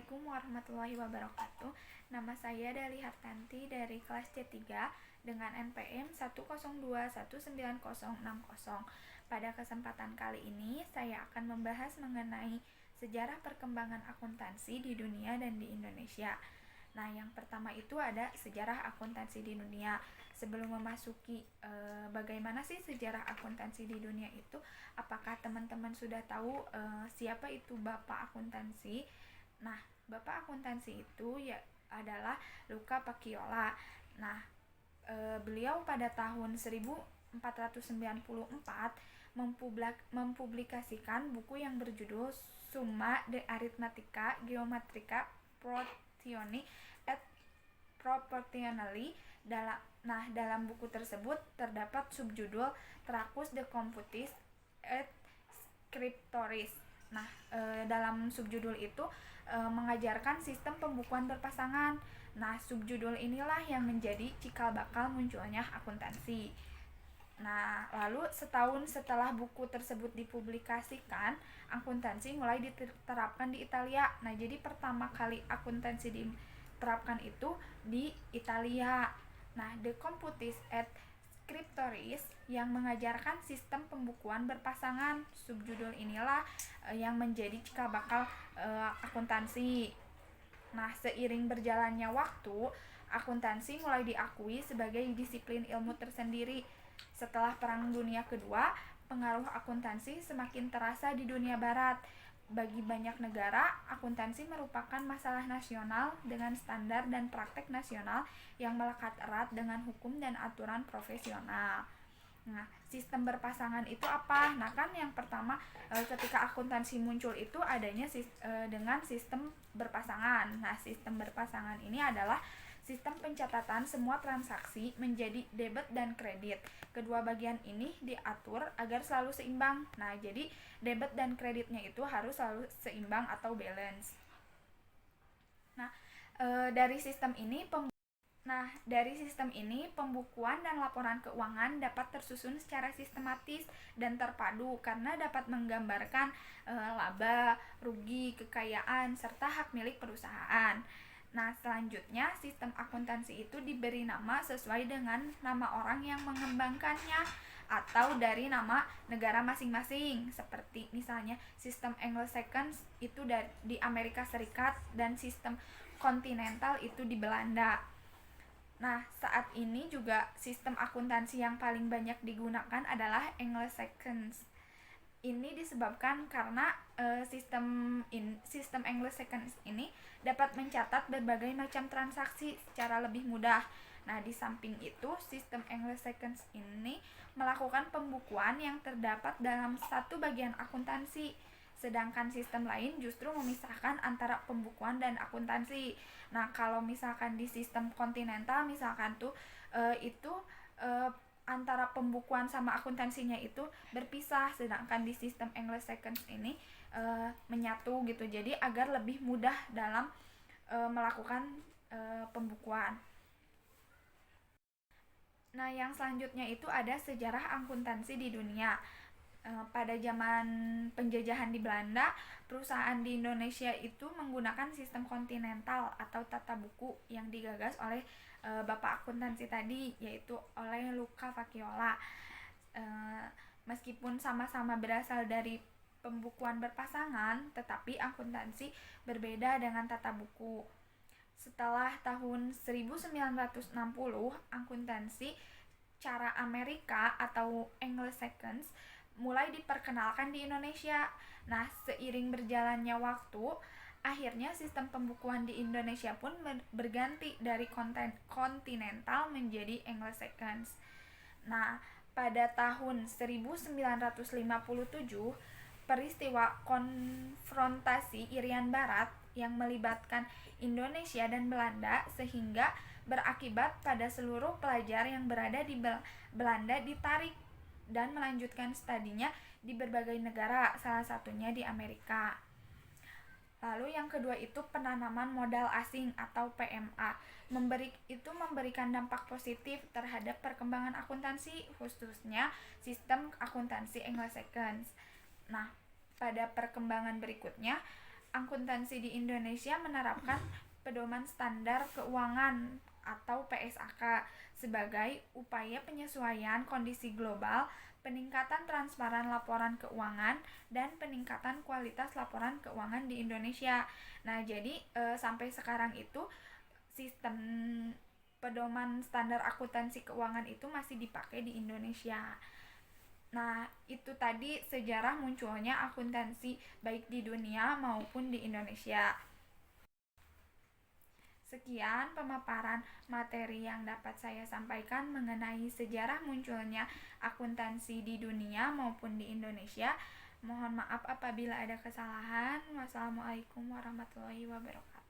Assalamualaikum warahmatullahi wabarakatuh. Nama saya Dali Hartanti dari kelas C3 dengan NPM 1021960. Pada kesempatan kali ini saya akan membahas mengenai sejarah perkembangan akuntansi di dunia dan di Indonesia. Nah, yang pertama itu ada sejarah akuntansi di dunia. Sebelum memasuki bagaimana sih sejarah akuntansi di dunia itu, apakah teman-teman sudah tahu siapa itu Bapak Akuntansi? Nah, Bapak Akuntansi itu ya adalah Luca Paciolo. Nah, beliau pada tahun 1494 mempublikasikan buku yang berjudul Summa de Arithmetica Geometrica Proportioni et Proportionally. Dalam buku tersebut terdapat subjudul Tracus de Computis et Scriptoris. Nah, dalam subjudul itu mengajarkan sistem pembukuan berpasangan. Nah, subjudul inilah yang menjadi cikal bakal munculnya akuntansi. Nah, lalu setahun setelah buku tersebut dipublikasikan, akuntansi mulai diterapkan di Italia. Nah, jadi pertama kali akuntansi diterapkan itu di Italia. Nah, De Computis et Scriptoris yang mengajarkan sistem pembukuan berpasangan. Subjudul inilah yang menjadi cikal bakal akuntansi. Nah, seiring berjalannya waktu, akuntansi mulai diakui sebagai disiplin ilmu tersendiri. Setelah Perang Dunia Kedua, pengaruh akuntansi semakin terasa di dunia barat. Bagi banyak negara, akuntansi merupakan masalah nasional dengan standar dan praktek nasional yang melekat erat dengan hukum dan aturan profesional. Nah, sistem berpasangan itu apa? Nah, kan yang pertama ketika akuntansi muncul itu adanya dengan sistem berpasangan. Nah, sistem berpasangan ini adalah sistem pencatatan semua transaksi menjadi debit dan kredit. Kedua bagian ini diatur agar selalu seimbang. Nah, jadi debit dan kreditnya itu harus selalu seimbang atau balance. Nah, dari sistem ini pembukuan dan laporan keuangan dapat tersusun secara sistematis dan terpadu karena dapat menggambarkan laba, rugi, kekayaan, serta hak milik perusahaan. Nah, selanjutnya sistem akuntansi itu diberi nama sesuai dengan nama orang yang mengembangkannya atau dari nama negara masing-masing. Seperti misalnya sistem Anglo-Saxon itu di Amerika Serikat dan sistem kontinental itu di Belanda. Nah, saat ini juga sistem akuntansi yang paling banyak digunakan adalah Anglo-Saxon. Ini disebabkan karena sistem Anglo-Saxon ini dapat mencatat berbagai macam transaksi secara lebih mudah. Nah, di samping itu, sistem Anglo-Saxon ini melakukan pembukuan yang terdapat dalam satu bagian akuntansi, sedangkan sistem lain justru memisahkan antara pembukuan dan akuntansi. Nah, kalau misalkan di sistem kontinental misalkan tuh antara pembukuan sama akuntansinya itu berpisah, sedangkan di sistem Anglo-Saxon ini menyatu gitu. Jadi agar lebih mudah dalam melakukan pembukuan. Nah, yang selanjutnya itu ada sejarah akuntansi di dunia. Pada zaman penjajahan di Belanda, perusahaan di Indonesia itu menggunakan sistem kontinental atau tata buku yang digagas oleh Bapak Akuntansi tadi, yaitu oleh Luca Paciolo. Meskipun sama-sama berasal dari pembukuan berpasangan, tetapi akuntansi berbeda dengan tata buku. Setelah tahun 1960, akuntansi cara Amerika atau Anglo-Saxon mulai diperkenalkan di Indonesia. Nah, seiring berjalannya waktu, akhirnya sistem pembukuan di Indonesia pun berganti dari kontinental menjadi Anglo-Saxon. Nah, pada tahun 1957, peristiwa konfrontasi Irian Barat yang melibatkan Indonesia dan Belanda sehingga berakibat pada seluruh pelajar yang berada di Belanda ditarik dan melanjutkan studinya di berbagai negara, salah satunya di Amerika. Lalu yang kedua itu penanaman modal asing atau PMA. Memberikan dampak positif terhadap perkembangan akuntansi, khususnya sistem akuntansi Anglo-Saxon. Nah, pada perkembangan berikutnya, akuntansi di Indonesia menerapkan pedoman standar keuangan atau PSAK sebagai upaya penyesuaian kondisi global, peningkatan transparan laporan keuangan, dan peningkatan kualitas laporan keuangan di Indonesia. Nah, jadi sampai sekarang itu sistem pedoman standar akuntansi keuangan itu masih dipakai di Indonesia. Nah, itu tadi sejarah munculnya akuntansi baik di dunia maupun di Indonesia. Sekian pemaparan materi yang dapat saya sampaikan mengenai sejarah munculnya akuntansi di dunia maupun di Indonesia. Mohon maaf apabila ada kesalahan. Wassalamualaikum warahmatullahi wabarakatuh.